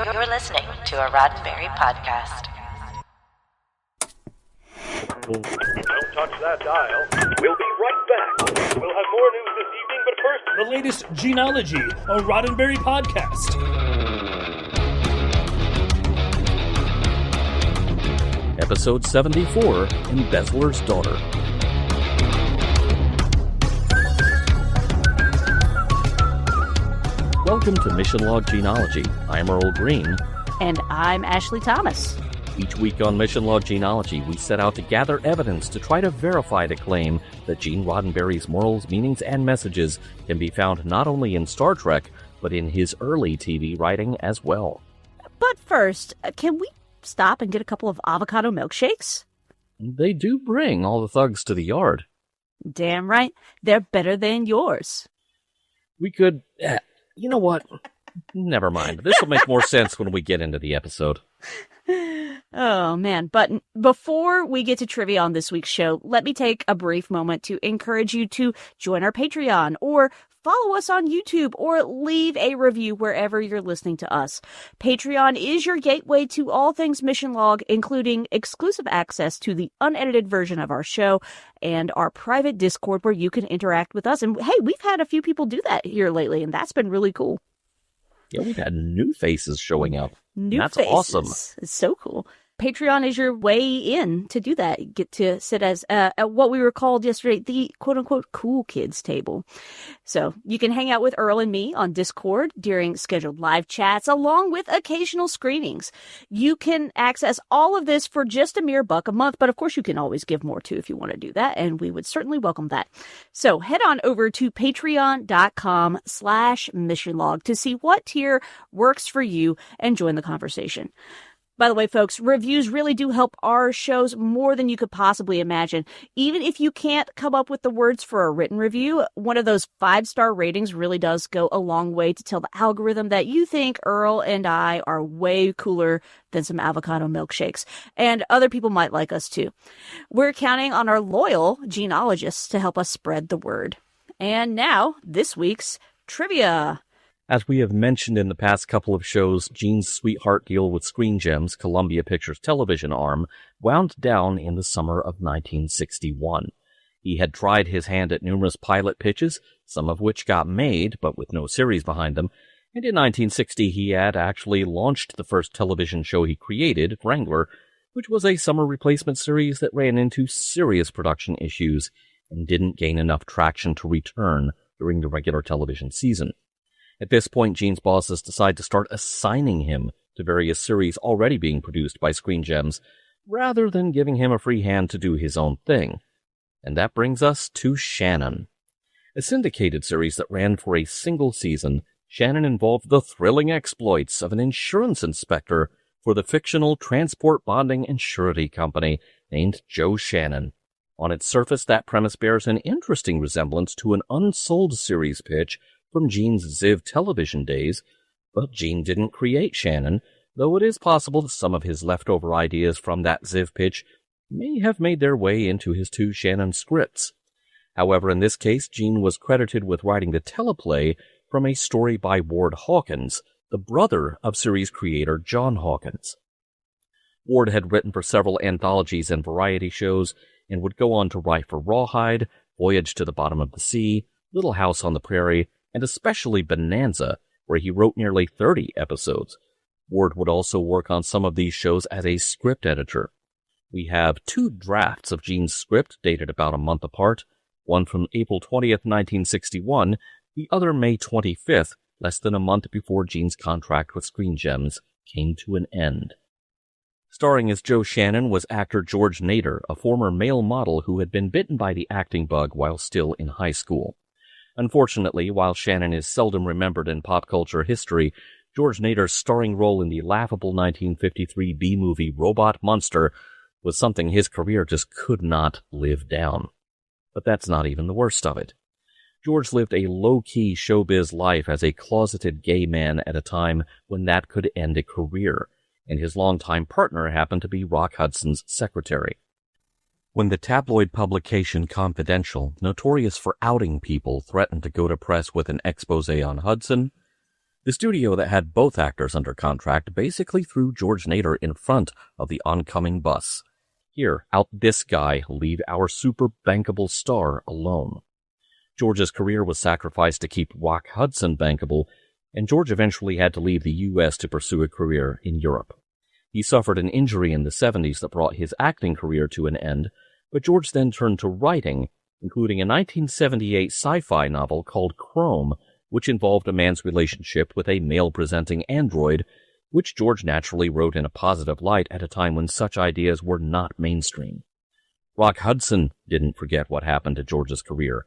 You're listening to a Roddenberry Podcast. Don't touch that dial. We'll be right back. We'll have more news this evening, but first... The latest Gene-ology, a Roddenberry Podcast. Episode 74, Embezzler's Daughter. Welcome to Mission Log Gene-ology. I'm Earl Green. And I'm Ashley Thomas. Each week on Mission Log Gene-ology, we set out to gather evidence to try to verify the claim that Gene Roddenberry's morals, meanings, and messages can be found not only in Star Trek, but in his early TV writing as well. But first, can we stop and get a couple of avocado milkshakes? They do bring all the thugs to the yard. Damn right. They're better than yours. We could... you know what? Never mind. This will make more sense when we get into the episode. Oh, man. But before we get to trivia on this week's show, let me take a brief moment to encourage you to join our Patreon or follow us on YouTube or leave a review wherever you're listening to us. Patreon is your gateway to all things Mission Log, including exclusive access to the unedited version of our show and our private Discord where you can interact with us. And hey, we've had a few people do that here lately, and that's been really cool. Yeah, we've had new faces showing up. That's faces. Awesome. It's so cool. Patreon is your way in to do that. You get to sit as at what we were called yesterday, the quote-unquote cool kids table. So you can hang out with Earl and me on Discord during scheduled live chats, along with occasional screenings. You can access all of this for just a mere $1 a month, but of course you can always give more too if you want to do that, and we would certainly welcome that. So head on over to patreon.com/missionlog to see what tier works for you and join the conversation. By the way, folks, reviews really do help our shows more than you could possibly imagine. Even if you can't come up with the words for a written review, one of those 5-star ratings really does go a long way to tell the algorithm that you think Earl and I are way cooler than some avocado milkshakes. And other people might like us too. We're counting on our loyal genealogists to help us spread the word. And now, this week's trivia. As we have mentioned in the past couple of shows, Gene's sweetheart deal with Screen Gems, Columbia Pictures' television arm, wound down in the summer of 1961. He had tried his hand at numerous pilot pitches, some of which got made, but with no series behind them, and in 1960 he had actually launched the first television show he created, Wrangler, which was a summer replacement series that ran into serious production issues and didn't gain enough traction to return during the regular television season. At this point, Gene's bosses decide to start assigning him to various series already being produced by Screen Gems, rather than giving him a free hand to do his own thing. And that brings us to Shannon. A syndicated series that ran for a single season, Shannon involved the thrilling exploits of an insurance inspector for the fictional transport bonding and surety company named Joe Shannon. On its surface, that premise bears an interesting resemblance to an unsold series pitch from Gene's Ziv television days, but Gene didn't create Shannon, though it is possible that some of his leftover ideas from that Ziv pitch may have made their way into his 2 Shannon scripts. However, in this case, Gene was credited with writing the teleplay from a story by Ward Hawkins, the brother of series creator John Hawkins. Ward had written for several anthologies and variety shows, and would go on to write for Rawhide, Voyage to the Bottom of the Sea, Little House on the Prairie, and especially Bonanza, where he wrote nearly 30 episodes. Ward would also work on some of these shows as a script editor. We have 2 drafts of Gene's script dated about a month apart, one from April 20th, 1961, the other May 25th, less than a month before Gene's contract with Screen Gems came to an end. Starring as Joe Shannon was actor George Nader, a former male model who had been bitten by the acting bug while still in high school. Unfortunately, while Shannon is seldom remembered in pop culture history, George Nader's starring role in the laughable 1953 B-movie Robot Monster was something his career just could not live down. But that's not even the worst of it. George lived a low-key showbiz life as a closeted gay man at a time when that could end a career, and his longtime partner happened to be Rock Hudson's secretary. When the tabloid publication Confidential, notorious for outing people, threatened to go to press with an exposé on Hudson, The studio that had both actors under contract basically threw George Nader in front of the oncoming bus. Here, out this guy, leave our super bankable star alone. George's career was sacrificed to keep Rock Hudson bankable, and George eventually had to leave the U.S. to pursue a career in Europe. He suffered an injury in the 70s that brought his acting career to an end, but George then turned to writing, including a 1978 sci-fi novel called Chrome, which involved a man's relationship with a male-presenting android, which George naturally wrote in a positive light at a time when such ideas were not mainstream. Rock Hudson didn't forget what happened to George's career.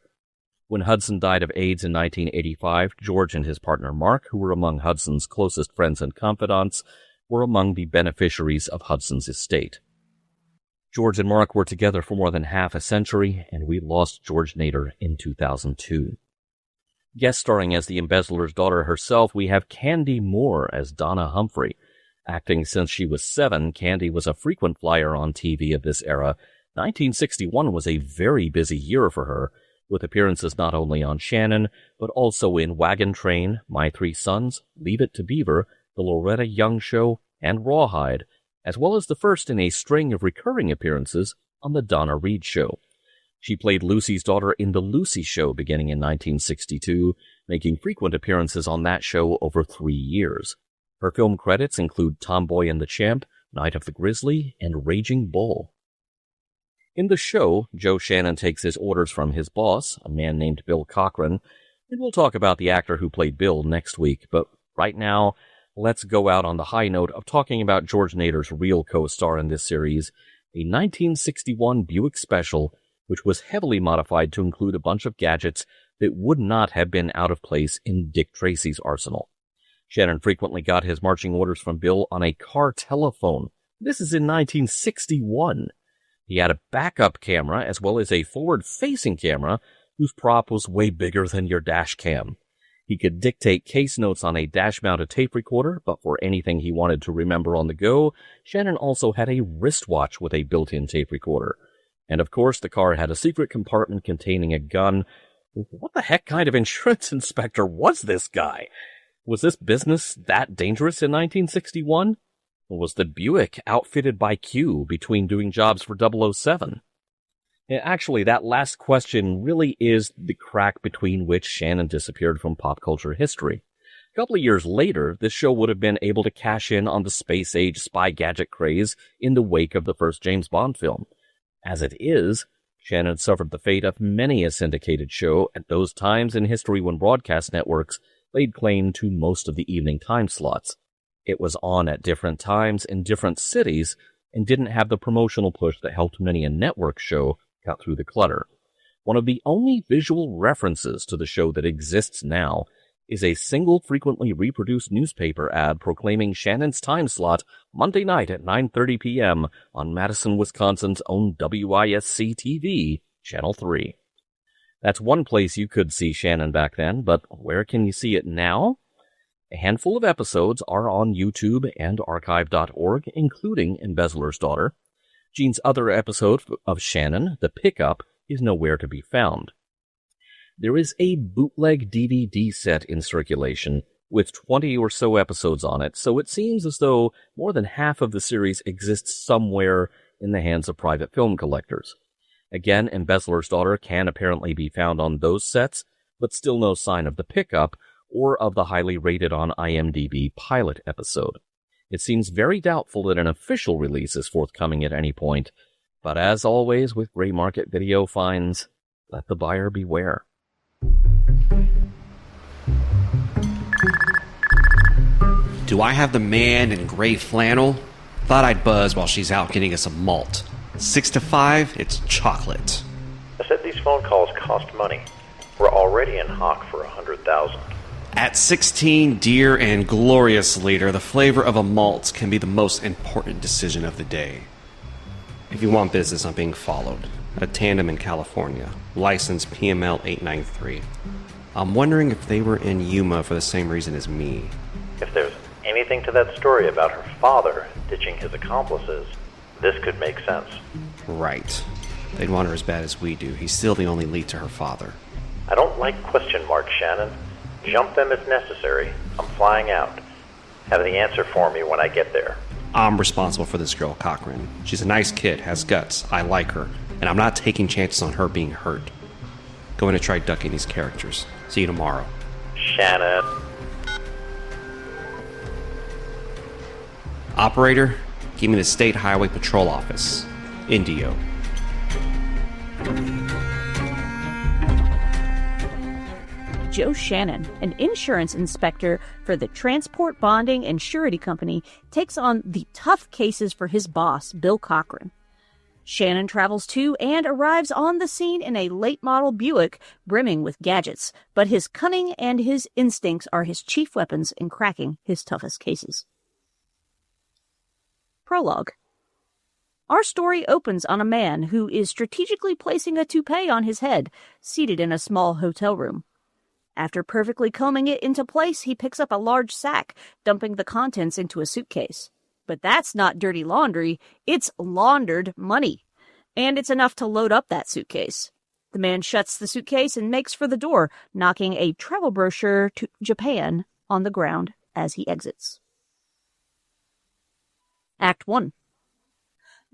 When Hudson died of AIDS in 1985, George and his partner Mark, who were among Hudson's closest friends and confidants, were among the beneficiaries of Hudson's estate. George and Mark were together for more than half a century, and we lost George Nader in 2002. Guest starring as the Embezzler's daughter herself, we have Candy Moore as Donna Humphrey. Acting since she was 7, Candy was a frequent flyer on TV of this era. 1961 was a very busy year for her, with appearances not only on Shannon, but also in Wagon Train, My Three Sons, Leave It to Beaver, The Loretta Young Show, and Rawhide, as well as the first in a string of recurring appearances on The Donna Reed Show. She played Lucy's daughter in The Lucy Show beginning in 1962, making frequent appearances on that show over 3 years. Her film credits include Tomboy and the Champ, Night of the Grizzly, and Raging Bull. In the show, Joe Shannon takes his orders from his boss, a man named Bill Cochran, and we'll talk about the actor who played Bill next week, but right now, let's go out on the high note of talking about George Nader's real co-star in this series, a 1961 Buick Special, which was heavily modified to include a bunch of gadgets that would not have been out of place in Dick Tracy's arsenal. Shannon frequently got his marching orders from Bill on a car telephone. This is in 1961. He had a backup camera as well as a forward-facing camera whose prop was way bigger than your dash cam. He could dictate case notes on a dash-mounted tape recorder, but for anything he wanted to remember on the go, Shannon also had a wristwatch with a built-in tape recorder. And of course, the car had a secret compartment containing a gun. What the heck kind of insurance inspector was this guy? Was this business that dangerous in 1961? Or was the Buick outfitted by Q between doing jobs for 007? Actually, that last question really is the crack between which Shannon disappeared from pop culture history. A couple of years later, this show would have been age to cash in on the space-age spy gadget craze in the wake of the first James Bond film. As it is, Shannon suffered the fate of many a syndicated show at those times in history when broadcast networks laid claim to most of the evening time slots. It was on at different times in different cities and didn't have the promotional push that helped many a network show cut through the clutter. One of the only visual references to the show that exists now is a single frequently reproduced newspaper ad proclaiming Shannon's time slot Monday night at 9:30 p.m. on Madison, Wisconsin's own WISC-TV, Channel 3. That's one place you could see Shannon back then, but where can you see it now? A handful of episodes are on YouTube and archive.org, including Embezzler's Daughter. Gene's other episode of Shannon, The Pickup, is nowhere to be found. There is a bootleg DVD set in circulation with 20 or so episodes on it, so it seems as though more than half of the series exists somewhere in the hands of private film collectors. Again, Embezzler's Daughter can apparently be found on those sets, but still no sign of The Pickup or of the highly rated on IMDb pilot episode. It seems very doubtful that an official release is forthcoming at any point, but as always with gray market video finds, let the buyer beware. Do I have the man in gray flannel? Thought I'd buzz while she's out getting us a malt. 6 to 5, it's chocolate. I said these phone calls cost money. We're already in hock for 100,000. At 16, dear and glorious leader, the flavor of a malt can be the most important decision of the day. If you want business, I'm being followed. A tandem in California, license PML 893. I'm wondering if they were in Yuma for the same reason as me. If there's anything to that story about her father ditching his accomplices, this could make sense. Right. They'd want her as bad as we do. He's still the only lead to her father. I don't like question marks, Shannon. Jump them if necessary. I'm flying out. Have the answer for me when I get there. I'm responsible for this girl, Cochran. She's a nice kid, has guts, I like her, and I'm not taking chances on her being hurt. Going to try ducking these characters. See you tomorrow. Shannon. Operator, give me the State Highway Patrol Office. Indio. Joe Shannon, an insurance inspector for the Transport Bonding and Surety Company, takes on the tough cases for his boss, Bill Cochran. Shannon travels to and arrives on the scene in a late-model Buick brimming with gadgets, but his cunning and his instincts are his chief weapons in cracking his toughest cases. Prologue. Our story opens on a man who is strategically placing a toupee on his head, seated in a small hotel room. After perfectly combing it into place, he picks up a large sack, dumping the contents into a suitcase. But that's not dirty laundry, it's laundered money. And it's enough to load up that suitcase. The man shuts the suitcase and makes for the door, knocking a travel brochure to Japan on the ground as he exits. Act 1.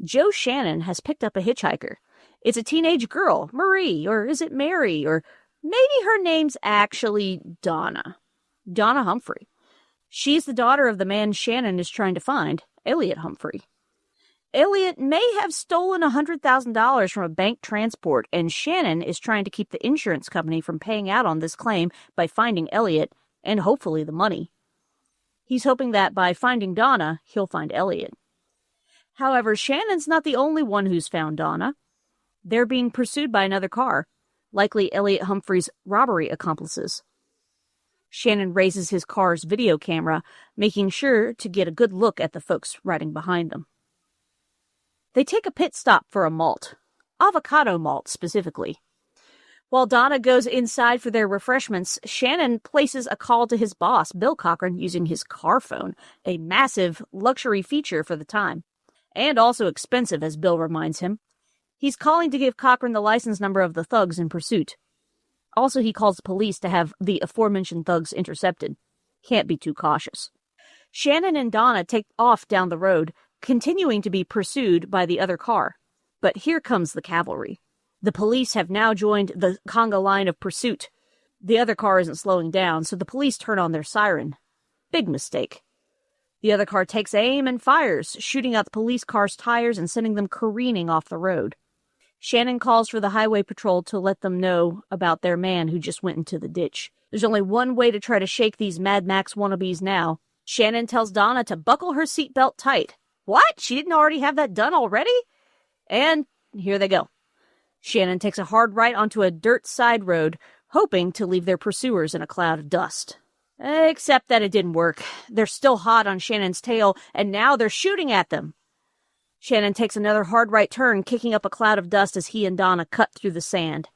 Joe Shannon has picked up a hitchhiker. It's a teenage girl, Marie, or is it Mary, or maybe her name's actually Donna. Donna Humphrey. She's the daughter of the man Shannon is trying to find, Elliot Humphrey. Elliot may have stolen $100,000 from a bank transport, and Shannon is trying to keep the insurance company from paying out on this claim by finding Elliot, and hopefully the money. He's hoping that by finding Donna, he'll find Elliot. However, Shannon's not the only one who's found Donna. They're being pursued by another car, likely Elliot Humphrey's robbery accomplices. Shannon raises his car's video camera, making sure to get a good look at the folks riding behind them. They take a pit stop for a malt, avocado malt specifically. While Donna goes inside for their refreshments, Shannon places a call to his boss, Bill Cochran, using his car phone, a massive luxury feature for the time, and also expensive, as Bill reminds him. He's calling to give Cochran the license number of the thugs in pursuit. Also, he calls the police to have the aforementioned thugs intercepted. Can't be too cautious. Shannon and Donna take off down the road, continuing to be pursued by the other car. But here comes the cavalry. The police have now joined the conga line of pursuit. The other car isn't slowing down, so the police turn on their siren. Big mistake. The other car takes aim and fires, shooting out the police car's tires and sending them careening off the road. Shannon calls for the highway patrol to let them know about their man who just went into the ditch. There's only one way to try to shake these Mad Max wannabes now. Shannon tells Donna to buckle her seatbelt tight. What? She didn't already have that done already? And here they go. Shannon takes a hard right onto a dirt side road, hoping to leave their pursuers in a cloud of dust. Except that it didn't work. They're still hot on Shannon's tail, and now they're shooting at them. Shannon takes another hard right turn, kicking up a cloud of dust as he and Donna cut through the sand.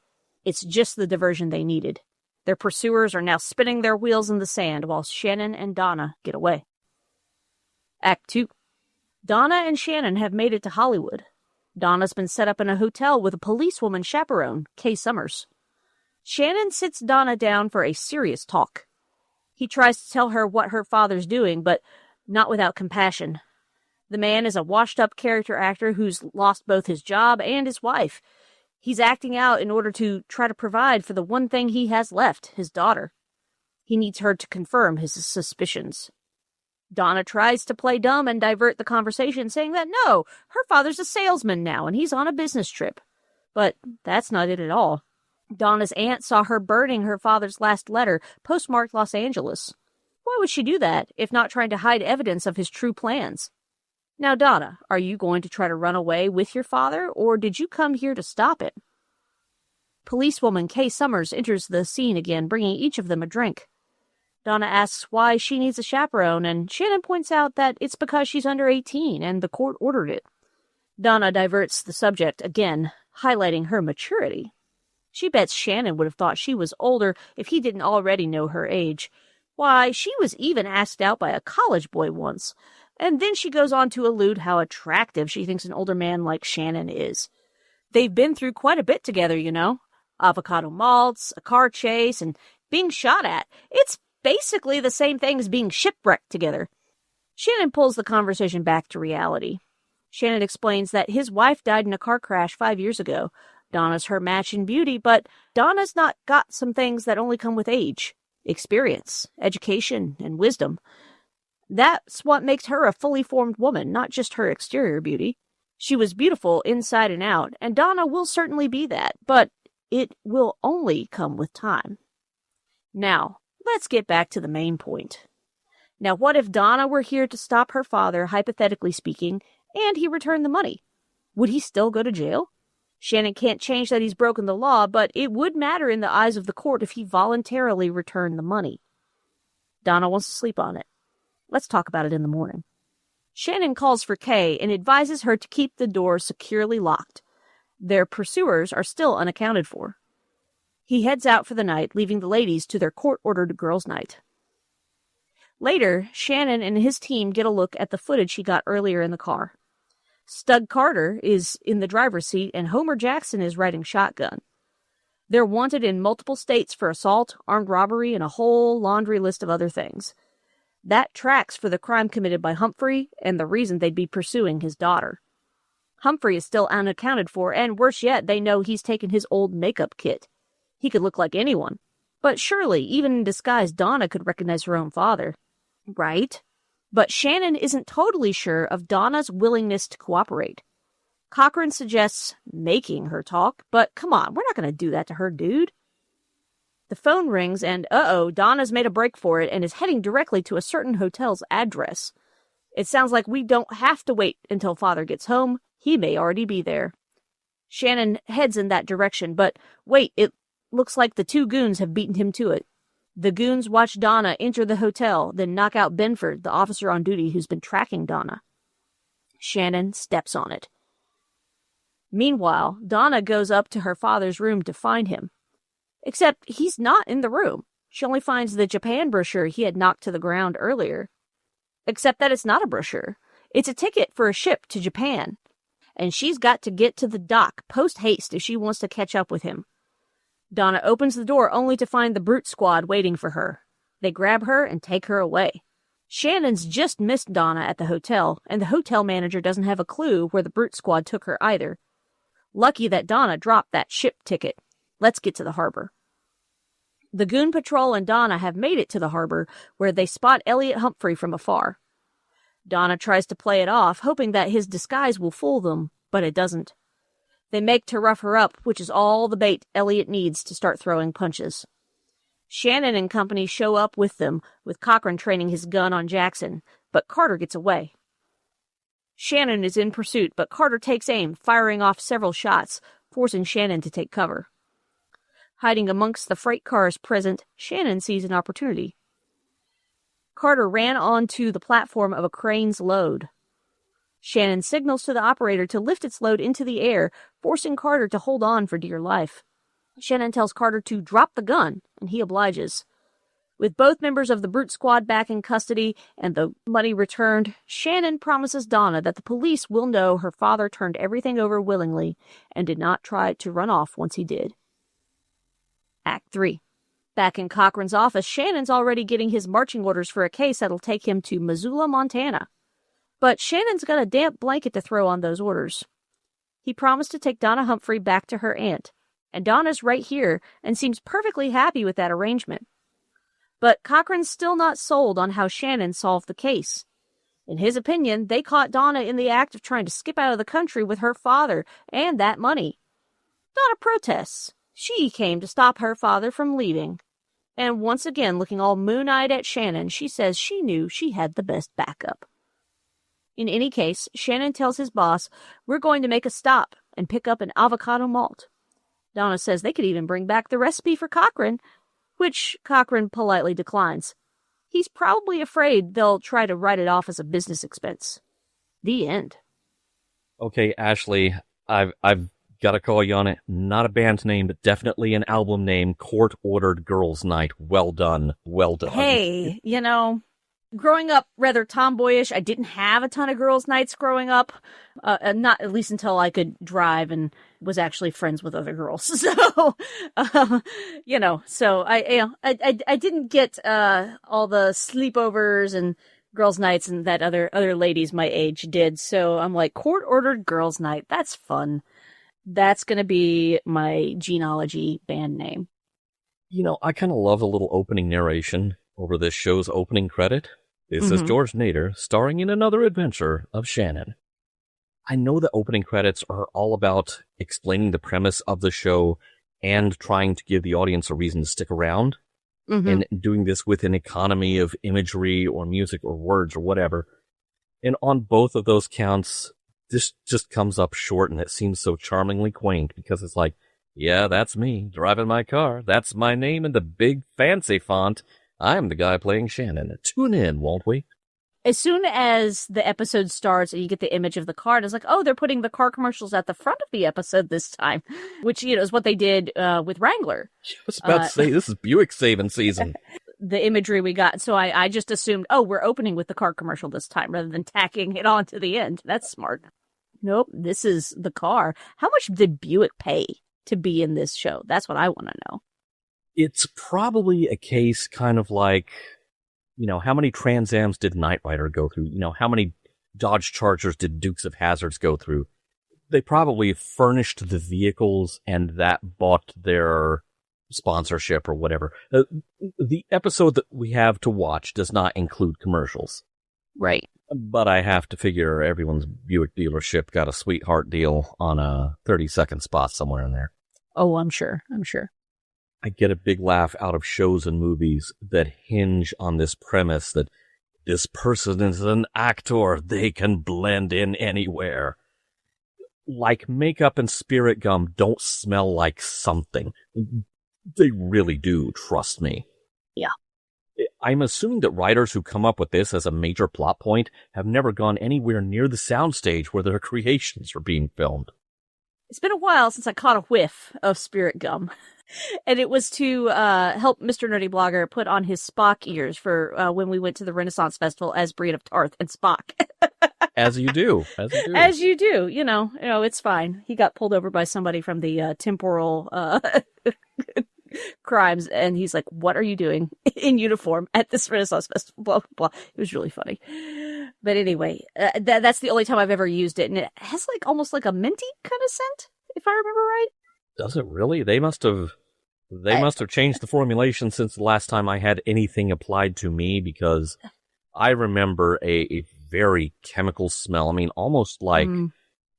It's just the diversion they needed. Their pursuers are now spinning their wheels in the sand while Shannon and Donna get away. Act 2. Donna and Shannon have made it to Hollywood. Donna's been set up in a hotel with a policewoman chaperone, Kay Summers. Shannon sits Donna down for a serious talk. He tries to tell her what her father's doing, but not without compassion. The man is a washed-up character actor who's lost both his job and his wife. He's acting out in order to try to provide for the one thing he has left, his daughter. He needs her to confirm his suspicions. Donna tries to play dumb and divert the conversation, saying that no, her father's a salesman now and he's on a business trip. But that's not it at all. Donna's aunt saw her burning her father's last letter, postmarked Los Angeles. Why would she do that, if not trying to hide evidence of his true plans? Now, Donna, are you going to try to run away with your father, or did you come here to stop it? Policewoman Kay Summers enters the scene again, bringing each of them a drink. Donna asks why she needs a chaperone, and Shannon points out that it's because she's under 18 and the court ordered it. Donna diverts the subject again, highlighting her maturity. She bets Shannon would have thought she was older if he didn't already know her age. Why, she was even asked out by a college boy once. And then she goes on to allude how attractive she thinks an older man like Shannon is. They've been through quite a bit together, you know. Avocado malts, a car chase, and being shot at. It's basically the same thing as being shipwrecked together. Shannon pulls the conversation back to reality. Shannon explains that his wife died in a car crash 5 years ago. Donna's her match in beauty, but Donna's not got some things that only come with age. Experience, education, and wisdom. That's what makes her a fully formed woman, not just her exterior beauty. She was beautiful inside and out, and Donna will certainly be that, but it will only come with time. Now, let's get back to the main point. Now, what if Donna were here to stop her father, hypothetically speaking, and he returned the money? Would he still go to jail? Shannon can't change that he's broken the law, but it would matter in the eyes of the court if he voluntarily returned the money. Donna wants to sleep on it. Let's talk about it in the morning. Shannon calls for Kay and advises her to keep the door securely locked. Their pursuers are still unaccounted for. He heads out for the night, leaving the ladies to their court-ordered girls' night. Later, Shannon and his team get a look at the footage he got earlier in the car. Stug Carter is in the driver's seat and Homer Jackson is riding shotgun. They're wanted in multiple states for assault, armed robbery, and a whole laundry list of other things. That tracks for the crime committed by Humphrey and the reason they'd be pursuing his daughter. Humphrey is still unaccounted for, and worse yet, they know he's taken his old makeup kit. He could look like anyone. But surely, even in disguise, Donna could recognize her own father. Right? But Shannon isn't totally sure of Donna's willingness to cooperate. Cochran suggests making her talk, but come on, we're not going to do that to her, dude. The phone rings and, Donna's made a break for it and is heading directly to a certain hotel's address. It sounds like we don't have to wait until Father gets home. He may already be there. Shannon heads in that direction, but wait, it looks like the two goons have beaten him to it. The goons watch Donna enter the hotel, then knock out Benford, the officer on duty who's been tracking Donna. Shannon steps on it. Meanwhile, Donna goes up to her father's room to find him. Except he's not in the room. She only finds the Japan brochure he had knocked to the ground earlier. Except that it's not a brochure. It's a ticket for a ship to Japan. And she's got to get to the dock post-haste if she wants to catch up with him. Donna opens the door only to find the brute squad waiting for her. They grab her and take her away. Shannon's just missed Donna at the hotel, and the hotel manager doesn't have a clue where the brute squad took her either. Lucky that Donna dropped that ship ticket. Let's get to the harbor. The Goon Patrol and Donna have made it to the harbor, where they spot Elliot Humphrey from afar. Donna tries to play it off, hoping that his disguise will fool them, but it doesn't. They make to rough her up, which is all the bait Elliot needs to start throwing punches. Shannon and company show up with them, with Cochran training his gun on Jackson, but Carter gets away. Shannon is in pursuit, but Carter takes aim, firing off several shots, forcing Shannon to take cover. Hiding amongst the freight cars present, Shannon sees an opportunity. Carter ran onto the platform of a crane's load. Shannon signals to the operator to lift its load into the air, forcing Carter to hold on for dear life. Shannon tells Carter to drop the gun, and he obliges. With both members of the brute squad back in custody and the money returned, Shannon promises Donna that the police will know her father turned everything over willingly and did not try to run off once he did. Act 3. Back in Cochran's office, Shannon's already getting his marching orders for a case that'll take him to Missoula, Montana. But Shannon's got a damp blanket to throw on those orders. He promised to take Donna Humphrey back to her aunt, and Donna's right here and seems perfectly happy with that arrangement. But Cochran's still not sold on how Shannon solved the case. In his opinion, they caught Donna in the act of trying to skip out of the country with her father and that money. Donna protests. She came to stop her father from leaving. And once again, looking all moon-eyed at Shannon, she says she knew she had the best backup. In any case, Shannon tells his boss, "We're going to make a stop and pick up an avocado malt." Donna says they could even bring back the recipe for Cochran, which Cochran politely declines. He's probably afraid they'll try to write it off as a business expense. The end. Okay, Ashley, I've got to call you on it. Not a band name, but definitely an album name. Court Ordered Girls Night. Well done. Well done. Hey, growing up rather tomboyish. I didn't have a ton of girls' nights growing up, not at least until I could drive and was actually friends with other girls. So, so I didn't get all the sleepovers and girls' nights and that other ladies my age did. So I'm like, court-ordered girls' night. That's fun. That's going to be my Gene-ology band name. I kind of love the little opening narration over this show's opening credit. This is George Nader, starring in another adventure of Shannon. I know the opening credits are all about explaining the premise of the show and trying to give the audience a reason to stick around. And doing this with an economy of imagery or music or words or whatever. And on both of those counts, this just comes up short, and it seems so charmingly quaint because it's like, yeah, that's me driving my car. That's my name in the big fancy font. I'm the guy playing Shannon. Tune in, won't we? As soon as the episode starts and you get the image of the car, it's like, oh, they're putting the car commercials at the front of the episode this time, which, is what they did with Wrangler. I was about to say, this is Buick saving season. The imagery we got. So I just assumed, oh, we're opening with the car commercial this time rather than tacking it on to the end. That's smart. Nope, this is the car. How much did Buick pay to be in this show? That's what I want to know. It's probably a case kind of like, how many Trans Ams did Knight Rider go through? How many Dodge Chargers did Dukes of Hazzards go through? They probably furnished the vehicles and that bought their sponsorship or whatever. The episode that we have to watch does not include commercials. Right. But I have to figure everyone's Buick dealership got a sweetheart deal on a 30-second spot somewhere in there. Oh, I'm sure. I get a big laugh out of shows and movies that hinge on this premise that this person is an actor. They can blend in anywhere. Like makeup and spirit gum don't smell like something. They really do, trust me. Yeah. I'm assuming that writers who come up with this as a major plot point have never gone anywhere near the soundstage where their creations are being filmed. It's been a while since I caught a whiff of spirit gum. And it was to help Mr. Nerdy Blogger put on his Spock ears for when we went to the Renaissance Festival as Brienne of Tarth and Spock. As you do. As you do. It's fine. He got pulled over by somebody from the temporal crimes, and he's like, what are you doing in uniform at this Renaissance Festival? Blah, blah, blah. It was really funny. But anyway, that's the only time I've ever used it, and it has almost like a minty kind of scent, if I remember right. Does it really? They must have changed the formulation since the last time I had anything applied to me, because I remember a very chemical smell. I mean, almost like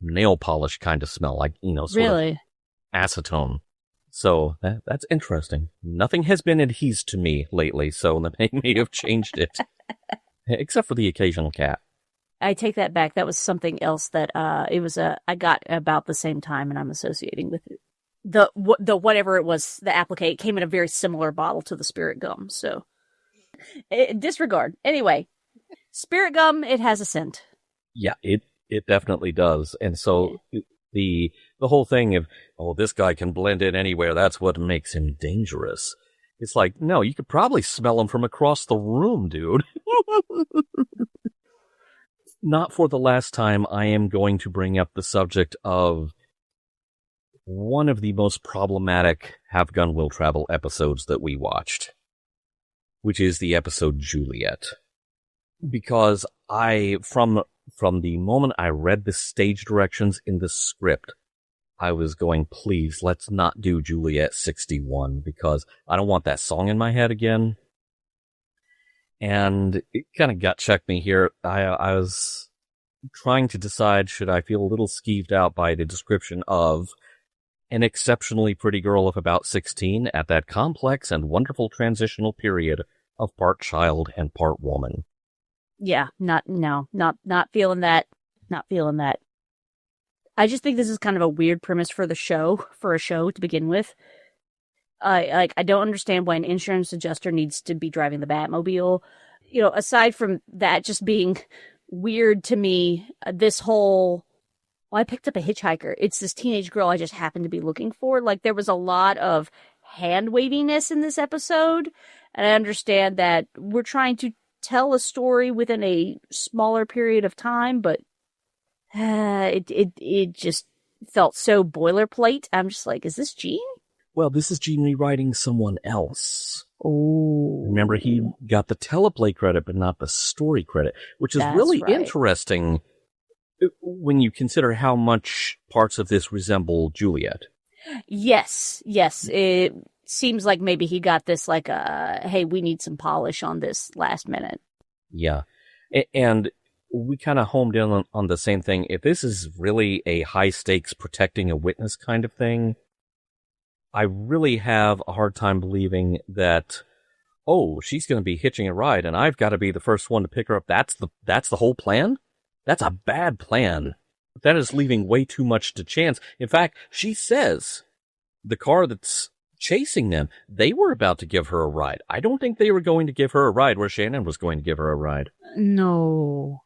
nail polish kind of smell, like, sort of acetone. So that's interesting. Nothing has been adhesed to me lately, so they may have changed it. Except for the occasional cat. I take that back. That was something else that I got about the same time, and I'm associating with it. The whatever it was, the applique came in a very similar bottle to the spirit gum. So disregard. Anyway, spirit gum, it has a scent. Yeah, it definitely does. And so the whole thing of, oh, this guy can blend in anywhere, that's what makes him dangerous. It's like, no, you could probably smell him from across the room, dude. Not for the last time, I am going to bring up the subject of one of the most problematic Have Gun Will Travel episodes that we watched, which is the episode Juliet. Because from the moment I read the stage directions in the script, I was going, please, let's not do Juliet 61, because I don't want that song in my head again. And it kind of gut-checked me here. I was trying to decide, should I feel a little skeeved out by the description of an exceptionally pretty girl of about 16 at that complex and wonderful transitional period of part child and part woman. Yeah, not feeling that. Not feeling that. I just think this is kind of a weird premise for a show to begin with. I don't understand why an insurance adjuster needs to be driving the Batmobile. Aside from that just being weird to me, this whole, well, I picked up a hitchhiker. It's this teenage girl I just happened to be looking for. Like, there was a lot of hand waviness in this episode. And I understand that we're trying to tell a story within a smaller period of time, but it just felt so boilerplate. I'm just like, is this Gene? Well, this is Gene rewriting someone else. Oh. Remember, he got the teleplay credit, but not the story credit, which is really interesting when you consider how much parts of this resemble Juliet. Yes. It seems like maybe he got this like hey, we need some polish on this last minute. Yeah. And we kind of homed in on the same thing. If this is really a high-stakes protecting a witness kind of thing, I really have a hard time believing that, oh, she's going to be hitching a ride and I've got to be the first one to pick her up. That's the whole plan? That's a bad plan. That is leaving way too much to chance. In fact, she says the car that's chasing them, they were about to give her a ride. I don't think they were going to give her a ride where Shannon was going to give her a ride. No.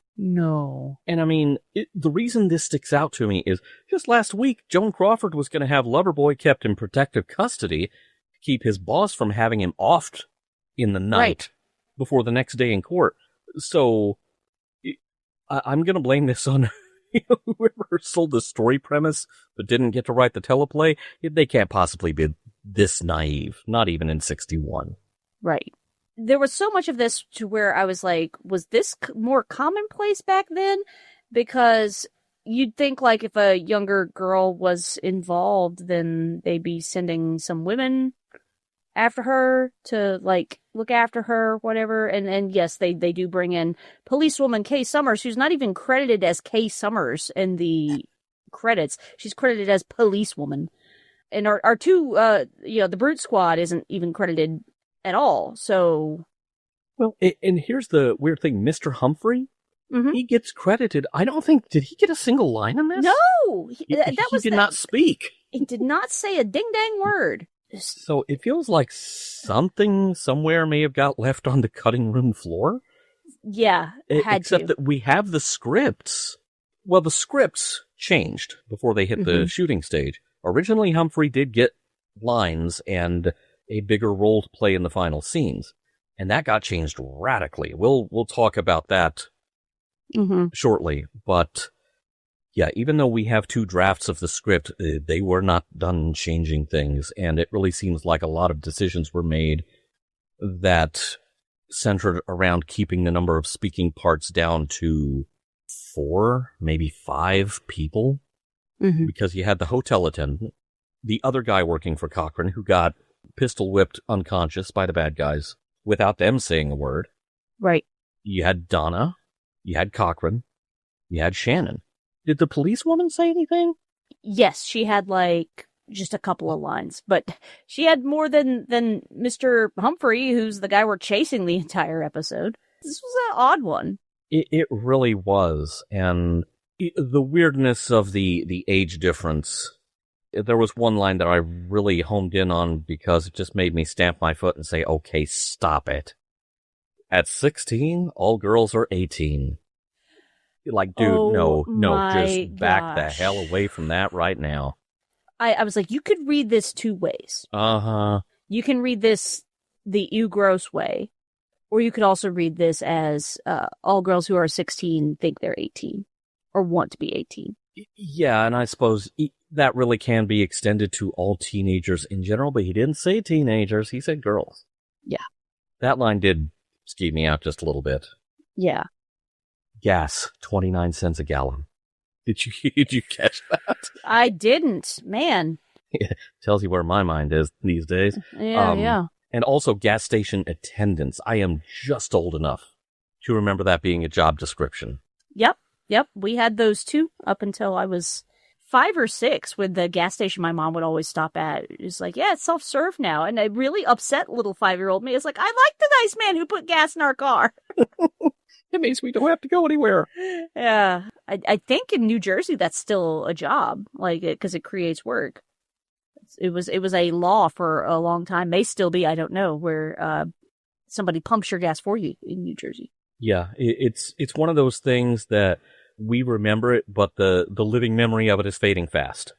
And I mean, the reason this sticks out to me is just last week, Joan Crawford was going to have Loverboy kept in protective custody to keep his boss from having him offed in the night before the next day in court. So I'm going to blame this on whoever sold the story premise but didn't get to write the teleplay. They can't possibly be this naive, not even in 61. Right. There was so much of this to where I was like, was this more commonplace back then? Because you'd think like if a younger girl was involved, then they'd be sending some women after her to like look after her, whatever. And yes, they do bring in policewoman Kay Summers, who's not even credited as Kay Summers in the credits. She's credited as policewoman. And our two, the Brute Squad isn't even credited at all. So, well, and here's the weird thing: Mr. Humphrey, he gets credited. I don't think did he get a single line in this? No, he did not speak. He did not say a ding dang word. So it feels like something somewhere may have got left on the cutting room floor. Yeah, except that we have the scripts. Well, the scripts changed before they hit the shooting stage. Originally, Humphrey did get lines and a bigger role to play in the final scenes, and that got changed radically. We'll talk about that shortly, but yeah, even though we have two drafts of the script, they were not done changing things, and it really seems like a lot of decisions were made that centered around keeping the number of speaking parts down to 4, maybe 5 people, because you had the hotel attendant, the other guy working for Cochran who got pistol whipped unconscious by the bad guys without them saying a word. Right. You had Donna, you had Cochran, you had Shannon. Did the policewoman say anything? Yes, she had like just a couple of lines, but she had more than Mr. Humphrey, who's the guy we're chasing the entire episode. This was an odd one. It really was, and the weirdness of the age difference. There was one line that I really homed in on because it just made me stamp my foot and say, okay, stop it. At 16, all girls are 18. Like, dude, no, just back the hell away from that right now. I was like, you could read this 2 ways. You can read this the ew gross way, or you could also read this as all girls who are 16 think they're 18 or want to be 18. Yeah, and I suppose that really can be extended to all teenagers in general, but he didn't say teenagers, he said girls. Yeah. That line did skeeve me out just a little bit. Yeah. Gas, 29 cents a gallon. Did you catch that? I didn't, man. Yeah, tells you where my mind is these days. Yeah. And also gas station attendants. I am just old enough to remember that being a job description. Yep. We had those too up until I was 5 or 6 with the gas station my mom would always stop at. It was like, yeah, it's self-serve now. And it really upset little 5-year-old me. It's like, I like the nice man who put gas in our car. It means we don't have to go anywhere. Yeah. I think in New Jersey that's still a job, like, because it creates work. It was a law for a long time. May still be, I don't know, where somebody pumps your gas for you in New Jersey. Yeah, it's one of those things that we remember it, but the living memory of it is fading fast.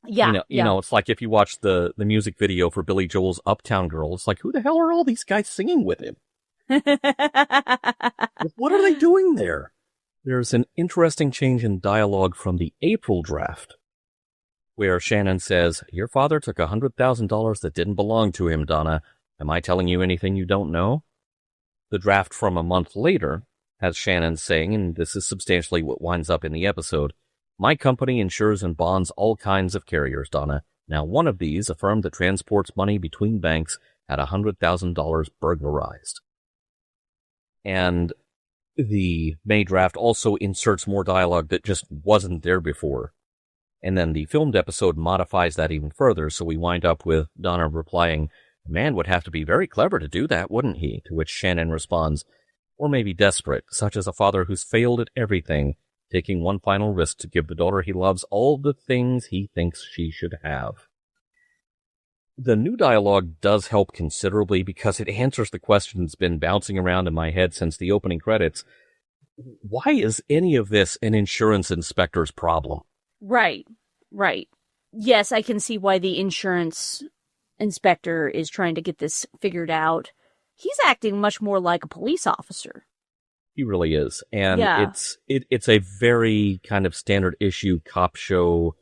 Yeah. You know, it's like if you watch the music video for Billy Joel's Uptown Girl, it's like, who the hell are all these guys singing with him? What are they doing there? There's an interesting change in dialogue from the April draft, where Shannon says, "Your father took $100,000 that didn't belong to him, Donna. Am I telling you anything you don't know?" The draft from a month later has Shannon saying, and this is substantially what winds up in the episode, "My company insures and bonds all kinds of carriers, Donna. Now one of these, a firm that transports money between banks, had $100,000 burglarized." And the May draft also inserts more dialogue that just wasn't there before. And then the filmed episode modifies that even further, so we wind up with Donna replying, "A man would have to be very clever to do that, wouldn't he?" To which Shannon responds, "Or maybe desperate, such as a father who's failed at everything, taking one final risk to give the daughter he loves all the things he thinks she should have." The new dialogue does help considerably because it answers the question that's been bouncing around in my head since the opening credits. Why is any of this an insurance inspector's problem? Right. Yes, I can see why the insurance inspector is trying to get this figured out. He's acting much more like a police officer. He really is. And Yeah. it's a very kind of standard issue cop show,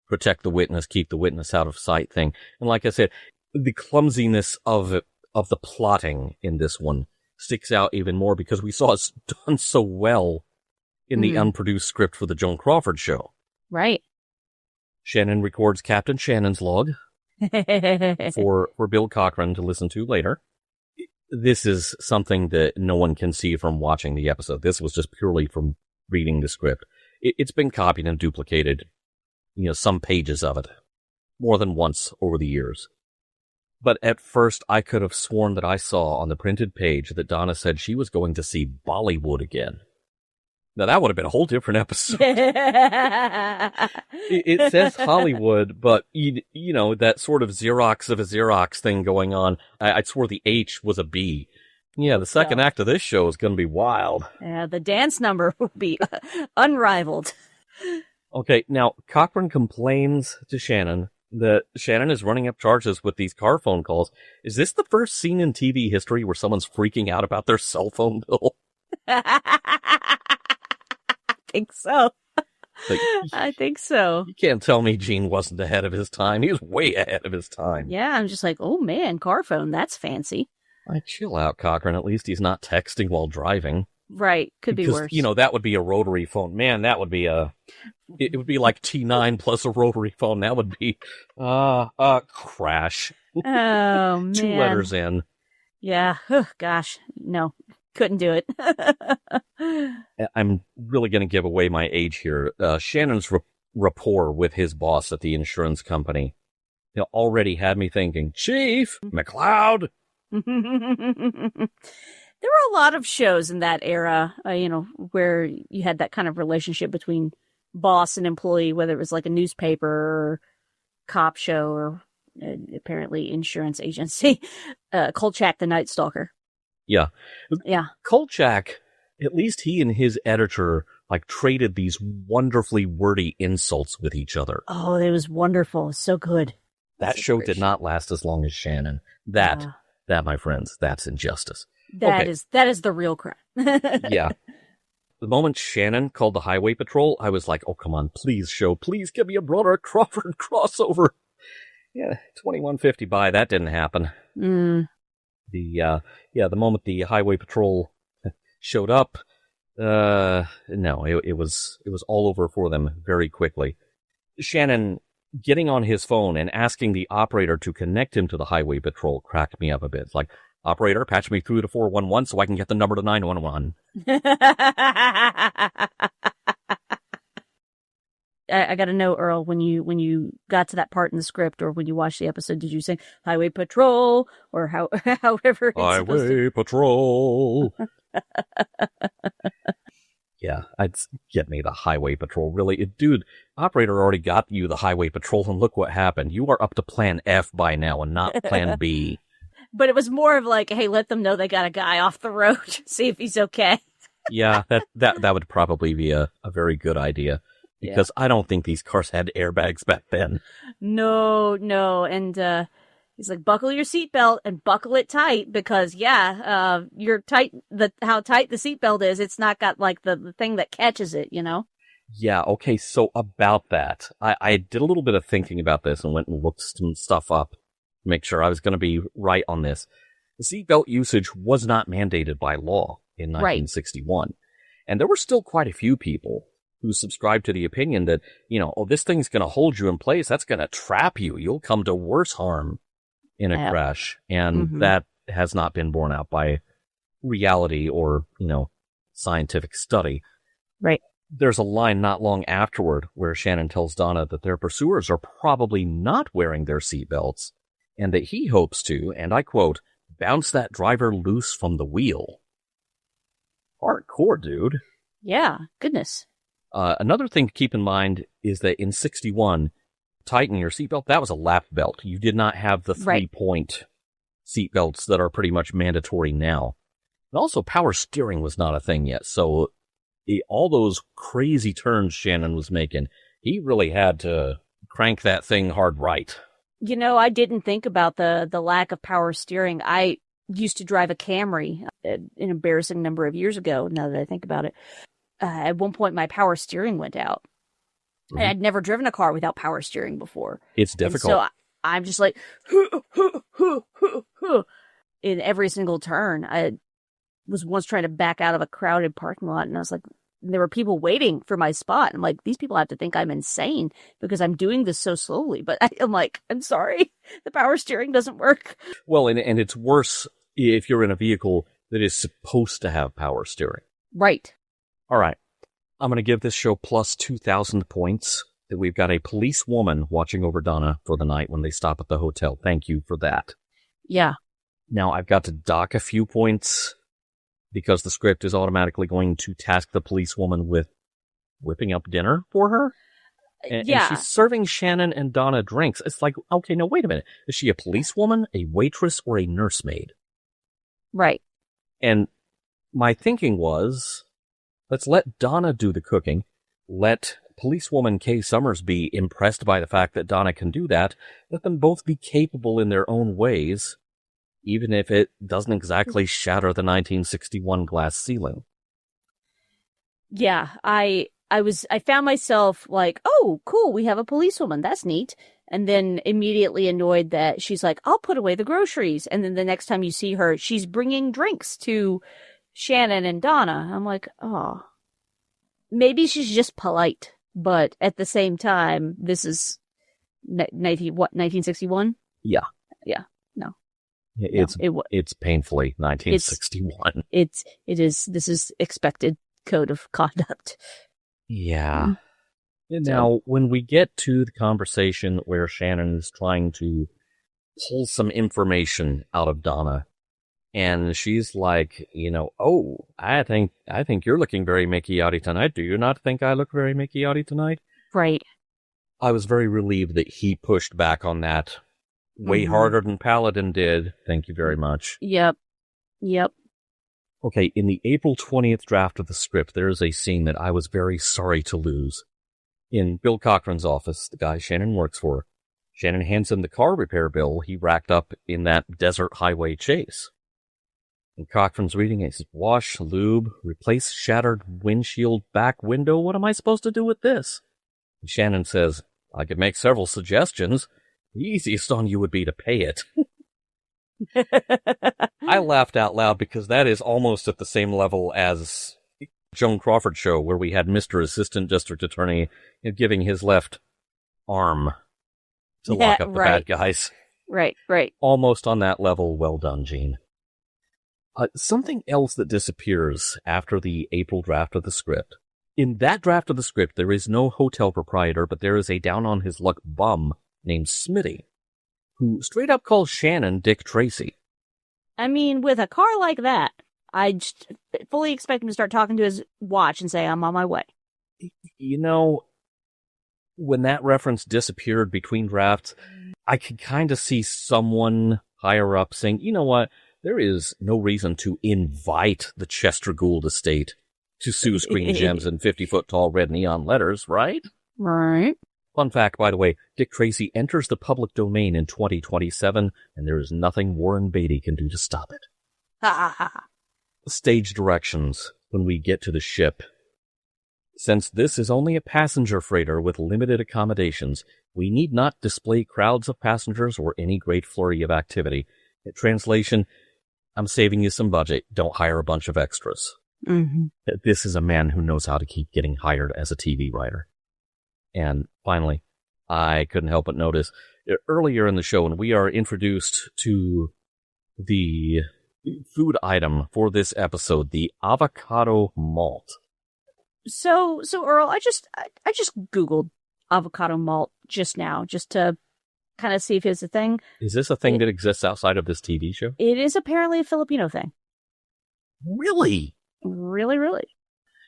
protect the witness, keep the witness out of sight thing. And like I said, the clumsiness of the plotting in this one sticks out even more because we saw it done so well in the unproduced script for the Joan Crawford show. Right. Shannon records Captain Shannon's log for Bill Cochran to listen to later. This is something that no one can see from watching the episode. This was just purely from reading the script. It's been copied and duplicated, some pages of it, more than once over the years. But at first, I could have sworn that I saw on the printed page that Donna said she was going to see Bollywood again. Now, that would have been a whole different episode. It says Hollywood, but, that sort of Xerox of a Xerox thing going on. I swore the H was a B. Yeah, the second act of this show is going to be wild. Yeah, the dance number will be unrivaled. Okay, now, Cochran complains to Shannon that Shannon is running up charges with these car phone calls. Is this the first scene in TV history where someone's freaking out about their cell phone bill? I think so. You can't tell me Gene wasn't ahead of his time. He was way ahead of his time. Yeah, I'm just like, oh man, car phone, that's fancy. Chill out, Cochran. At least he's not texting while driving. Right, could be worse. That would be a rotary phone. Man, that would be it would be like T9 plus a rotary phone. That would be, crash. Oh, man. 2 letters in. Yeah, gosh, no. Couldn't do it. I'm really going to give away my age here. Shannon's rapport with his boss at the insurance company already had me thinking, Chief McLeod. There were a lot of shows in that era, where you had that kind of relationship between boss and employee, whether it was like a newspaper or cop show or apparently insurance agency. Kolchak the Night Stalker. Yeah. Yeah. Kolchak, at least he and his editor traded these wonderfully wordy insults with each other. Oh, it was wonderful. So good. That show did not last as long as Shannon. That, my friends, that's injustice. That is the real crime. Yeah. The moment Shannon called the highway patrol, I was like, oh, come on, please give me a Brother Crawford crossover. Yeah, 2150 by, that didn't happen. The moment the highway patrol showed up, no, it was all over for them very quickly. Shannon getting on his phone and asking the operator to connect him to the highway patrol cracked me up a bit. It's like, operator, patch me through to 411 so I can get the number to 911. I got to know, Earl, when you got to that part in the script or when you watched the episode, did you say highway patrol or however it's highway patrol? Yeah, I'd get me the highway patrol. Really, dude, operator already got you the highway patrol, and look what happened. You are up to plan F by now and not plan B. But it was more of like, hey, let them know they got a guy off the road. See if he's okay. Yeah, that would probably be a very good idea. Because I don't think these cars had airbags back then. No. And He's like, buckle your seatbelt and buckle it tight because, you're tight. How tight the seatbelt is, it's not got like the thing that catches it, you know? Yeah, okay, so about that, I did a little bit of thinking about this and went and looked some stuff up to make sure I was going to be right on this. The seatbelt usage was not mandated by law in 1961. Right. And there were still quite a few people who subscribed to the opinion that, this thing's going to hold you in place. That's going to trap you. You'll come to worse harm in a crash. And that has not been borne out by reality or, scientific study. Right. There's a line not long afterward where Shannon tells Donna that their pursuers are probably not wearing their seatbelts and that he hopes to, and I quote, bounce that driver loose from the wheel. Hardcore, dude. Yeah, goodness. Another thing to keep in mind is that in 61, tighten your seatbelt, that was a lap belt. You did not have the 3-point seatbelts that are pretty much mandatory now. And also, power steering was not a thing yet, so all those crazy turns Shannon was making, he really had to crank that thing hard right. I didn't think about the lack of power steering. I used to drive a Camry an embarrassing number of years ago, now that I think about it. At one point, my power steering went out. Mm-hmm. And I'd never driven a car without power steering before. It's difficult. And so I'm just like, in every single turn. I was once trying to back out of a crowded parking lot, and I was like, there were people waiting for my spot. I'm like, these people have to think I'm insane because I'm doing this so slowly. But I'm like, I'm sorry, the power steering doesn't work. Well, and it's worse if you're in a vehicle that is supposed to have power steering. Right. All right. I'm going to give this show plus 2,000 points. That we've got a police woman watching over Donna for the night when they stop at the hotel. Thank you for that. Yeah. Now I've got to dock a few points because the script is automatically going to task the policewoman with whipping up dinner for her. And she's serving Shannon and Donna drinks. It's like, okay, no, wait a minute. Is she a policewoman, a waitress, or a nursemaid? Right. And my thinking was, let's let Donna do the cooking. Let policewoman Kay Summers be impressed by the fact that Donna can do that. Let them both be capable in their own ways, even if it doesn't exactly shatter the 1961 glass ceiling. Yeah, I found myself like, oh, cool, we have a policewoman. That's neat. And then immediately annoyed that she's like, I'll put away the groceries. And then the next time you see her, she's bringing drinks to Shannon and Donna. I'm like, oh, maybe she's just polite. But at the same time, this is 1961? Yeah. Yeah. No. It's painfully 1961. This is expected code of conduct. Yeah. Now, when we get to the conversation where Shannon is trying to pull some information out of Donna, and she's like, oh, I think you're looking very Mickey-outy tonight. Do you not think I look very Mickey-outy tonight? Right. I was very relieved that he pushed back on that way harder than Paladin did. Thank you very much. Yep. Okay, in the April 20th draft of the script, there is a scene that I was very sorry to lose. In Bill Cochran's office, the guy Shannon works for, Shannon hands him the car repair bill he racked up in that desert highway chase. And Cochran's reading it. He says, wash, lube, replace shattered windshield back window. What am I supposed to do with this? And Shannon says, I could make several suggestions. The easiest on you would be to pay it. I laughed out loud because that is almost at the same level as Joan Crawford show where we had Mr. Assistant District Attorney giving his left arm to lock up the bad guys. Right. Almost on that level. Well done, Gene. Something else that disappears after the April draft of the script. In that draft of the script, there is no hotel proprietor, but there is a down-on-his-luck bum named Smitty, who straight up calls Shannon Dick Tracy. I mean, with a car like that, I just fully expect him to start talking to his watch and say, I'm on my way. When that reference disappeared between drafts, I could kind of see someone higher up saying, you know what? There is no reason to invite the Chester Gould estate to sue Screen Gems in 50-foot tall red neon letters, right? Right. Fun fact, by the way, Dick Tracy enters the public domain in 2027, and there is nothing Warren Beatty can do to stop it. Ha ha ha. Stage directions when we get to the ship. Since this is only a passenger freighter with limited accommodations, we need not display crowds of passengers or any great flurry of activity. In translation, I'm saving you some budget. Don't hire a bunch of extras. Mm-hmm. This is a man who knows how to keep getting hired as a TV writer. And finally, I couldn't help but notice earlier in the show when we are introduced to the food item for this episode, the avocado malt. So Earl, I just Googled avocado malt just now, just to kind of see if it's a thing. Is this a thing that exists outside of this TV show? It is apparently a Filipino thing. Really? Really, really.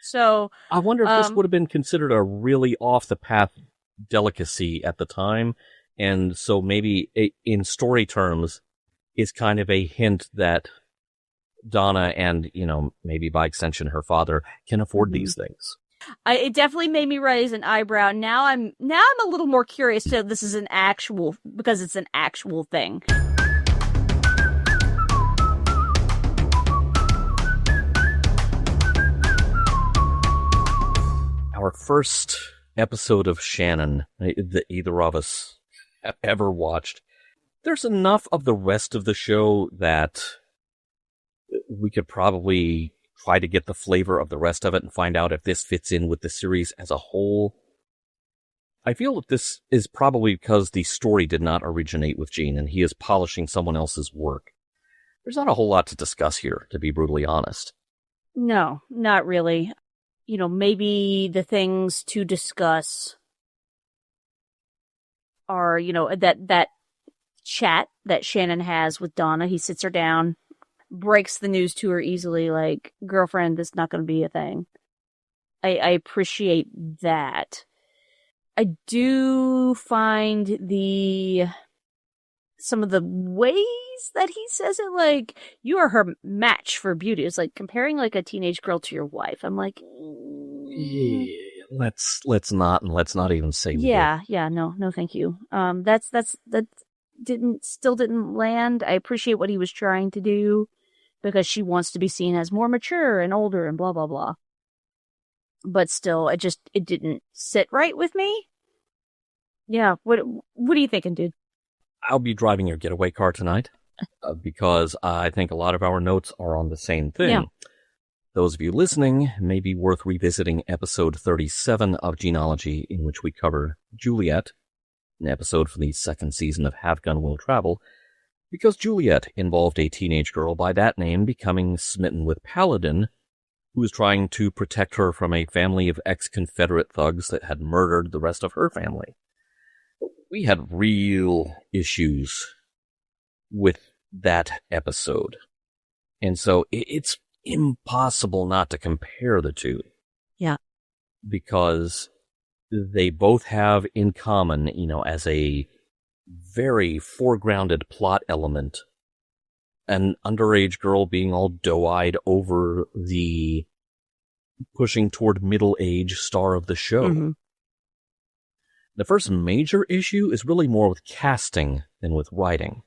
So I wonder if this would have been considered a really off-the-path delicacy at the time, and so maybe in story terms, it's kind of a hint that Donna and, maybe by extension her father can afford these things. It definitely made me raise an eyebrow. Now I'm a little more curious. So this is because it's an actual thing. Our first episode of Shannon that either of us have ever watched. There's enough of the rest of the show that we could probably try to get the flavor of the rest of it and find out if this fits in with the series as a whole. I feel that this is probably because the story did not originate with Gene and he is polishing someone else's work. There's not a whole lot to discuss here, to be brutally honest. No, not really. Maybe the things to discuss are, that chat that Shannon has with Donna. He sits her down, breaks the news to her easily, like, girlfriend, this is not going to be a thing. I appreciate that. I do find some of the ways that he says it, like, you are her match for beauty. It's like comparing like a teenage girl to your wife. I'm like, yeah, let's not even say. Yeah, no, thank you. That didn't land. I appreciate what he was trying to do because she wants to be seen as more mature and older and blah blah blah. But still, it didn't sit right with me. Yeah, what are you thinking, dude? I'll be driving your getaway car tonight because I think a lot of our notes are on the same thing. Yeah. Those of you listening may be worth revisiting episode 37 of Gene-ology, in which we cover Juliet, an episode from the second season of Have Gun Will Travel, because Juliet involved a teenage girl by that name becoming smitten with Paladin, who was trying to protect her from a family of ex-Confederate thugs that had murdered the rest of her family. We had real issues with that episode. And so it's impossible not to compare the two. Yeah. Because they both have in common, as a very foregrounded plot element, an underage girl being all doe-eyed over the pushing toward middle age star of the show. Mm-hmm. The first major issue is really more with casting than with writing.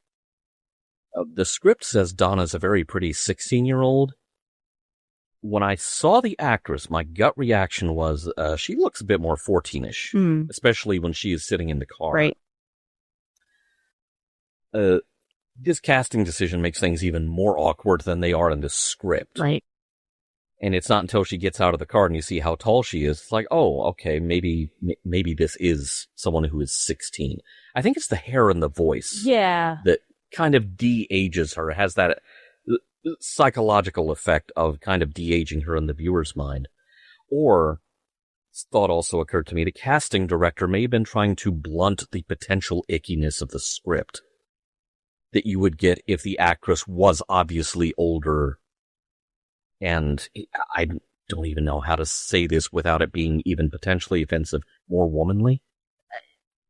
The script says Donna's a very pretty 16-year-old. When I saw the actress, my gut reaction was she looks a bit more 14-ish, especially when she is sitting in the car. Right. This casting decision makes things even more awkward than they are in the script. Right. And it's not until she gets out of the car and you see how tall she is, it's like, oh, okay, maybe this is someone who is 16. I think it's the hair and the voice. Yeah. That kind of de-ages her, has that psychological effect of kind of de-aging her in the viewer's mind. Or, thought also occurred to me, the casting director may have been trying to blunt the potential ickiness of the script that you would get if the actress was obviously older. And I don't even know how to say this without it being even potentially offensive, more womanly.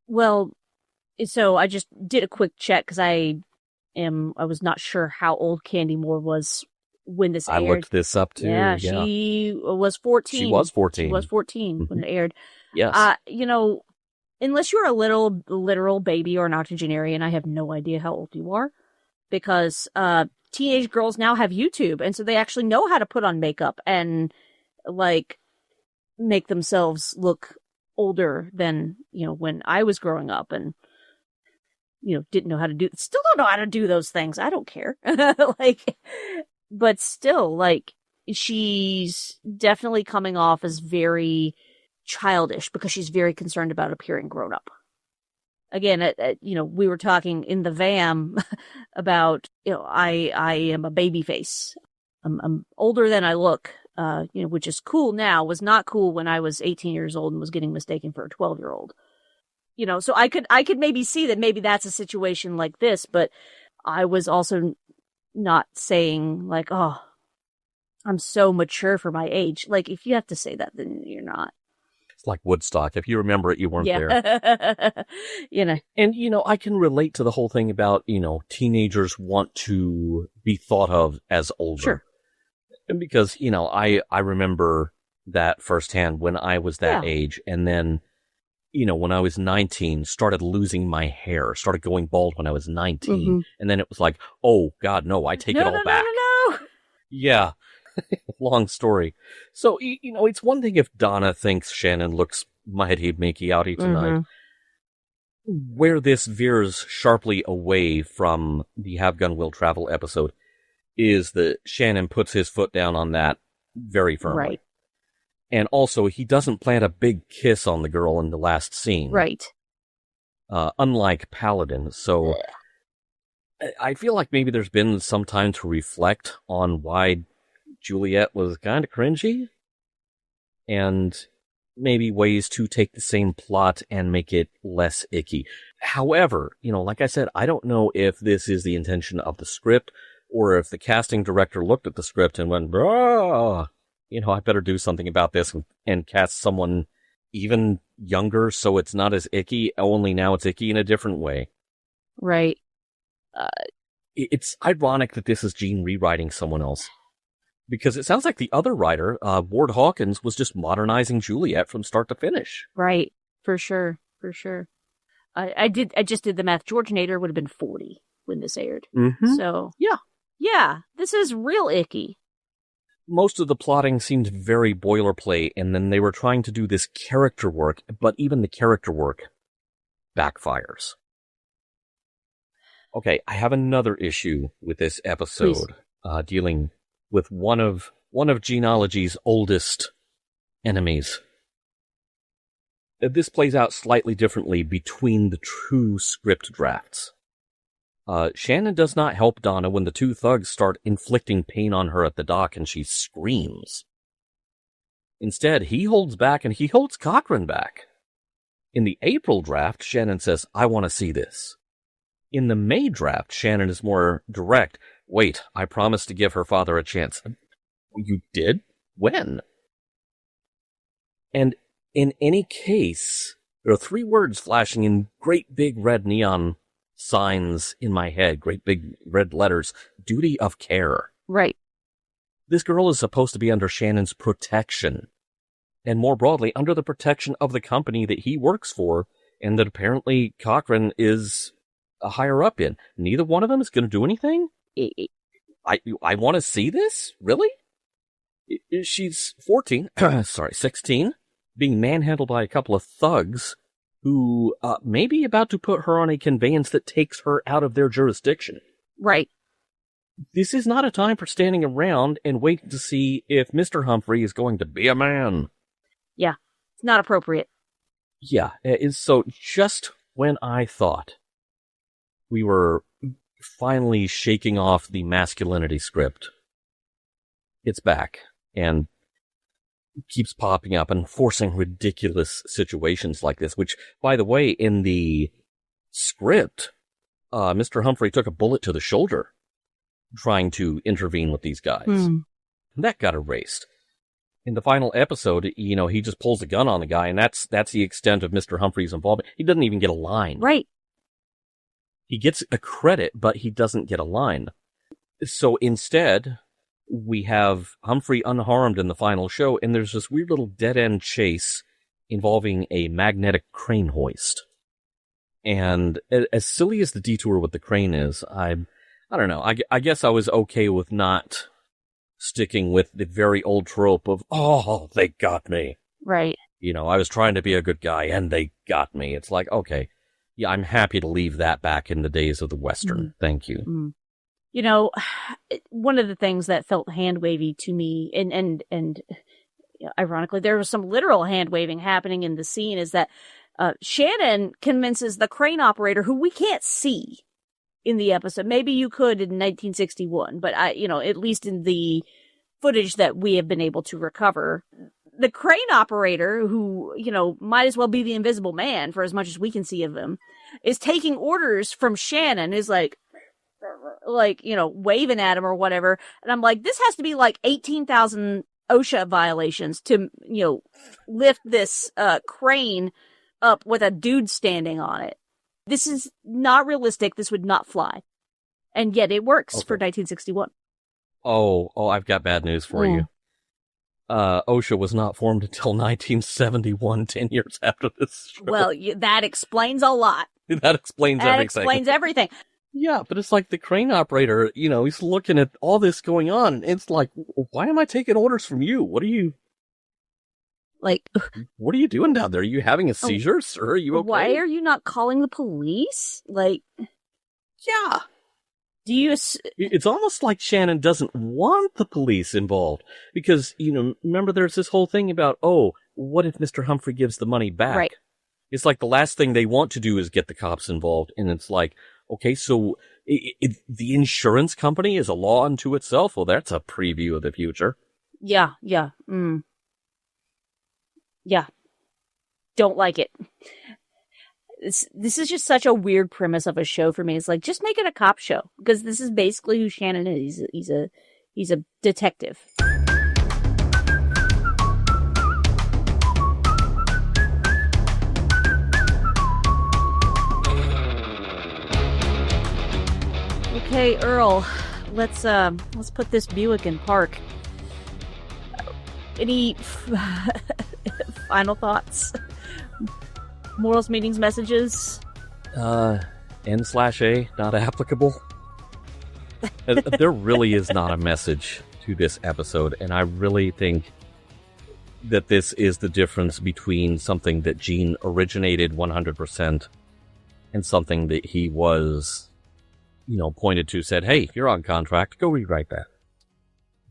Well, so I just did a quick check because I was not sure how old Candy Moore was when this aired. I looked this up too. Yeah, she was 14. She was 14. She was 14 when it aired. Yes. unless you're a literal baby or an octogenarian, I have no idea how old you are, because teenage girls now have YouTube, and so they actually know how to put on makeup and like make themselves look older than, when I was growing up and, didn't know how to still don't know how to do those things. I don't care. But still, she's definitely coming off as very childish because she's very concerned about appearing grown up. Again, we were talking in the VAM about, I am a baby face. I'm older than I look. Which is cool now, was not cool when I was 18 years old and was getting mistaken for a 12-year-old. So I could maybe see that maybe that's a situation like this, but I was also not saying oh, I'm so mature for my age. If you have to say that, then you're not. It's like Woodstock. If you remember it, you weren't there. And, I can relate to the whole thing about, teenagers want to be thought of as older. Sure. Because, I remember that firsthand when I was that age. And then, when I was 19, started losing my hair, started going bald when I was 19. Mm-hmm. And then it was like, oh, God, no, I take it all back. No. Yeah. Long story. So, it's one thing if Donna thinks Shannon looks mighty makey-outy tonight. Mm-hmm. Where this veers sharply away from the Have Gun Will Travel episode is that Shannon puts his foot down on that very firmly. Right. And also, he doesn't plant a big kiss on the girl in the last scene. Right. Unlike Paladin. So, I feel like maybe there's been some time to reflect on why Juliet was kind of cringy. And maybe ways to take the same plot and make it less icky. However, like I said, I don't know if this is the intention of the script, or if the casting director looked at the script and went, I better do something about this and cast someone even younger so it's not as icky, only now it's icky in a different way. Right. It's ironic that this is Gene rewriting someone else. Because it sounds like the other writer, Ward Hawkins, was just modernizing Juliet from start to finish. Right. For sure. I just did the math. George Nader would have been 40 when this aired. Mm-hmm. So, yeah, this is real icky. Most of the plotting seemed very boilerplate, and then they were trying to do this character work, but even the character work backfires. Okay, I have another issue with this episode, dealing with one of Gene-ology's oldest enemies. This plays out slightly differently between the two script drafts. Shannon does not help Donna when the two thugs start inflicting pain on her at the dock and she screams. Instead, he holds back and he holds Cochran back. In the April draft, Shannon says, I want to see this. In the May draft, Shannon is more direct. Wait, I promised to give her father a chance. You did? When? And in any case, there are 3 words flashing in great big red neon signs in my head, great big red letters, duty of care. Right. This girl is supposed to be under Shannon's protection, and more broadly, under the protection of the company that he works for, and that apparently Cochran is a higher up in. Neither one of them is going to do anything? I want to see this? Really? She's 16, being manhandled by a couple of thugs who may be about to put her on a conveyance that takes her out of their jurisdiction. Right. This is not a time for standing around and waiting to see if Mr. Humphrey is going to be a man. Yeah, it's not appropriate. Yeah, so just when I thought we were finally shaking off the masculinity script, it's back and keeps popping up and forcing ridiculous situations like this, which, by the way, in the script, Mr. Humphrey took a bullet to the shoulder trying to intervene with these guys. That got erased. In the final episode, he just pulls a gun on the guy, and that's the extent of Mr. Humphrey's involvement. He doesn't even get a line. Right. He gets a credit, but he doesn't get a line. So instead, we have Humphrey unharmed in the final show, and there's this weird little dead-end chase involving a magnetic crane hoist. And as silly as the detour with the crane is, I don't know. I guess I was okay with not sticking with the very old trope of, oh, they got me. Right. You know, I was trying to be a good guy and they got me. It's like, okay, yeah, I'm happy to leave that back in the days of the Western. Thank you. Mm. You know, one of the things that felt hand-wavy to me, and ironically, there was some literal hand-waving happening in the scene, is that Shannon convinces the crane operator, who we can't see in the episode. Maybe you could in 1961, but at least in the footage that we have been able to recover, the crane operator, who, might as well be the Invisible Man for as much as we can see of him, is taking orders from Shannon, is like, waving at him or whatever. And I'm like, this has to be like 18,000 OSHA violations to, lift this crane up with a dude standing on it. This is not realistic. This would not fly. And yet it works for 1961. Oh, I've got bad news for you. OSHA was not formed until 1971, 10 years after this show. Well, that explains a lot. That explains everything. That explains everything. Yeah, but it's like the crane operator, he's looking at all this going on, and it's like, why am I taking orders from you? What are you doing down there? Are you having a seizure, sir? Are you okay? Why are you not calling the police? Yeah. Do you... It's almost like Shannon doesn't want the police involved, because, remember there's this whole thing about, what if Mr. Humphrey gives the money back? Right. It's like the last thing they want to do is get the cops involved, and it's like, okay, so the insurance company is a law unto itself? Well, that's a preview of the future. Yeah. Yeah. Don't like it. This is just such a weird premise of a show for me. It's like, just make it a cop show, because this is basically who Shannon is. He's a detective. Okay, Earl, let's put this Buick in park. Any final thoughts? Morals, meanings, messages? N/A, not applicable. There really is not a message to this episode, and I really think that this is the difference between something that Gene originated 100% and something that he was, pointed to, said, hey, you're on contract, go rewrite that.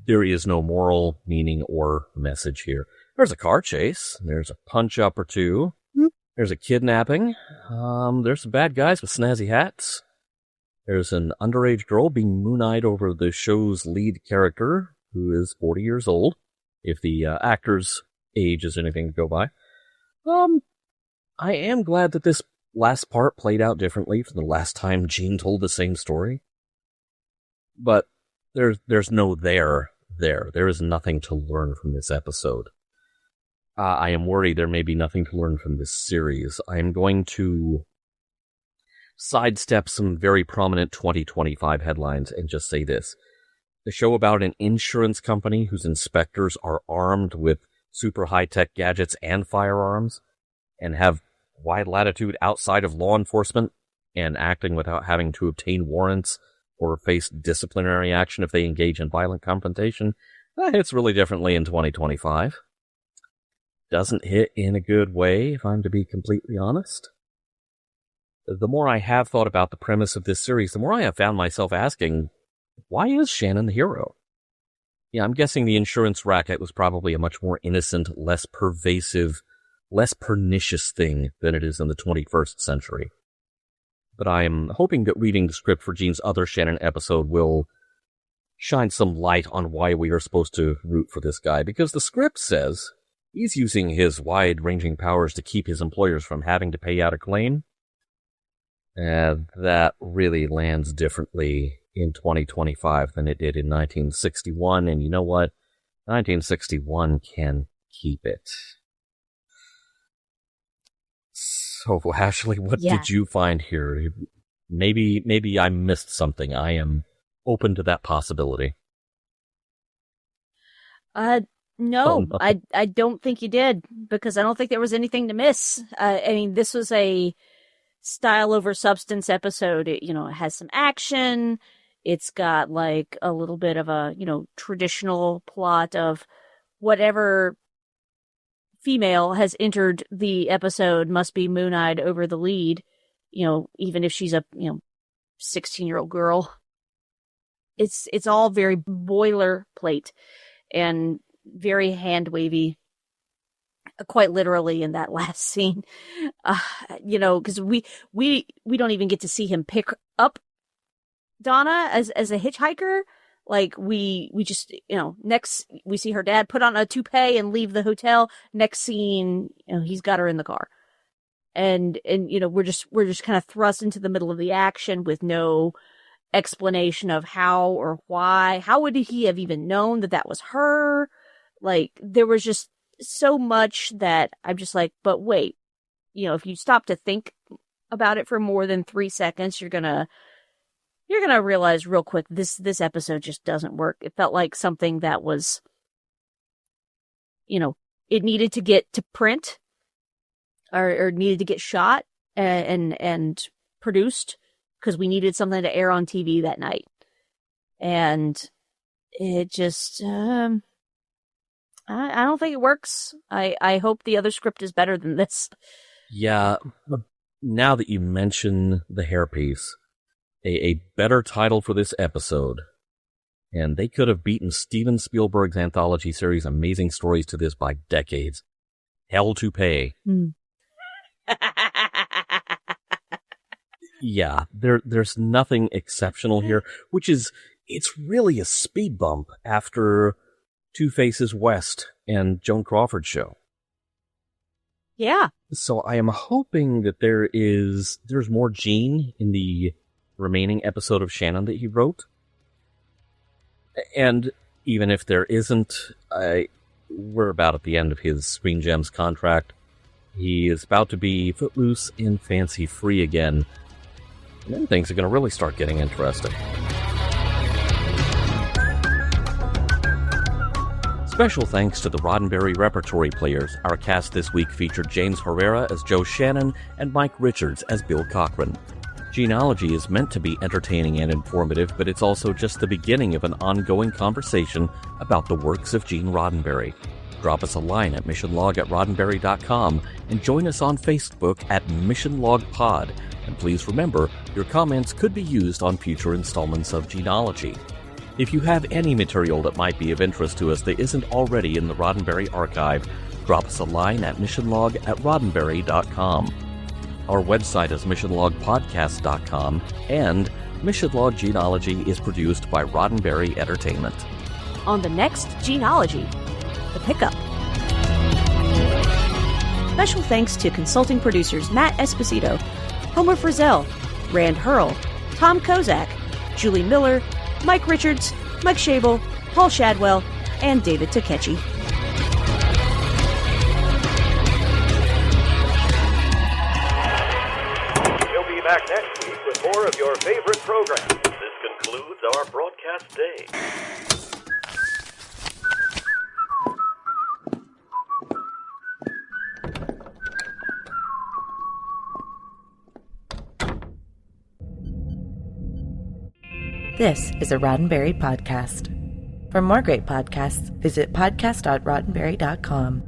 There is no moral, meaning, or message here. There's a car chase. There's a punch-up or two. There's a kidnapping. There's some bad guys with snazzy hats. There's an underage girl being moon-eyed over the show's lead character, who is 40 years old, if the actor's age is anything to go by. I am glad that this last part played out differently from the last time Gene told the same story. But there's no there. There is nothing to learn from this episode. I am worried there may be nothing to learn from this series. I am going to sidestep some very prominent 2025 headlines and just say this. The show about an insurance company whose inspectors are armed with super high-tech gadgets and firearms and have wide latitude outside of law enforcement and acting without having to obtain warrants or face disciplinary action if they engage in violent confrontation. That hits really differently in 2025. Doesn't hit in a good way, if I'm to be completely honest. The more I have thought about the premise of this series, the more I have found myself asking, why is Shannon the hero? Yeah, I'm guessing the insurance racket was probably a much more innocent, less pervasive, less pernicious thing than it is in the 21st century. But I am hoping that reading the script for Gene's other Shannon episode will shine some light on why we are supposed to root for this guy, because the script says he's using his wide-ranging powers to keep his employers from having to pay out a claim. And that really lands differently in 2025 than it did in 1961, and you know what? 1961 can keep it. So, Ashley, what did you find here? Maybe I missed something. I am open to that possibility. No, Oh, no. I don't think you did, because I don't think there was anything to miss. I mean, this was a style over substance episode. It has some action. It's got like a little bit of a, traditional plot of whatever female has entered the episode must be moon-eyed over the lead, even if she's a, 16-year-old girl. It's all very boilerplate and very hand-wavy, quite literally in that last scene. Because we don't even get to see him pick up Donna as a hitchhiker. Like, we just, next we see her dad put on a toupee and leave the hotel. Next scene, he's got her in the car. And we're just kind of thrust into the middle of the action with no explanation of how or why. How would he have even known that was her? Like, there was just so much that I'm just like, but wait, if you stop to think about it for more than 3 seconds, you're gonna realize real quick this episode just doesn't work. It felt like something that was, it needed to get to print or needed to get shot and produced, because we needed something to air on TV that night. And it just, I don't think it works. I hope the other script is better than this. Yeah, but now that you mention the hairpiece, a better title for this episode, and they could have beaten Steven Spielberg's anthology series Amazing Stories to this by decades. Hell to Pay. Yeah, there's nothing exceptional here, it's really a speed bump after Two Faces West and Joan Crawford's show. Yeah. So I am hoping that there's more Gene in the remaining episode of Shannon that he wrote. And even if there isn't, we're about at the end of his Screen Gems contract. He is about to be footloose and fancy free again. And then things are going to really start getting interesting. Special thanks to the Roddenberry Repertory Players. Our cast this week featured James Herrera as Joe Shannon and Mike Richards as Bill Cochran. Gene-ology is meant to be entertaining and informative, but it's also just the beginning of an ongoing conversation about the works of Gene Roddenberry. Drop us a line at missionlog@roddenberry.com and join us on Facebook at missionlogpod. And please remember, your comments could be used on future installments of Gene-ology. If you have any material that might be of interest to us that isn't already in the Roddenberry archive, drop us a line at missionlog@roddenberry.com. Our website is missionlogpodcast.com, and Mission Log Gene-ology is produced by Roddenberry Entertainment. On the next Gene-ology, The Pickup. Special thanks to consulting producers Matt Esposito, Homer Frizzell, Rand Hurl, Tom Kozak, Julie Miller, Mike Richards, Mike Schabel, Paul Shadwell, and David Takechi. We'll be back next week with more of your favorite programs. This concludes our broadcast day. This is a Roddenberry podcast. For more great podcasts, visit podcast.roddenberry.com.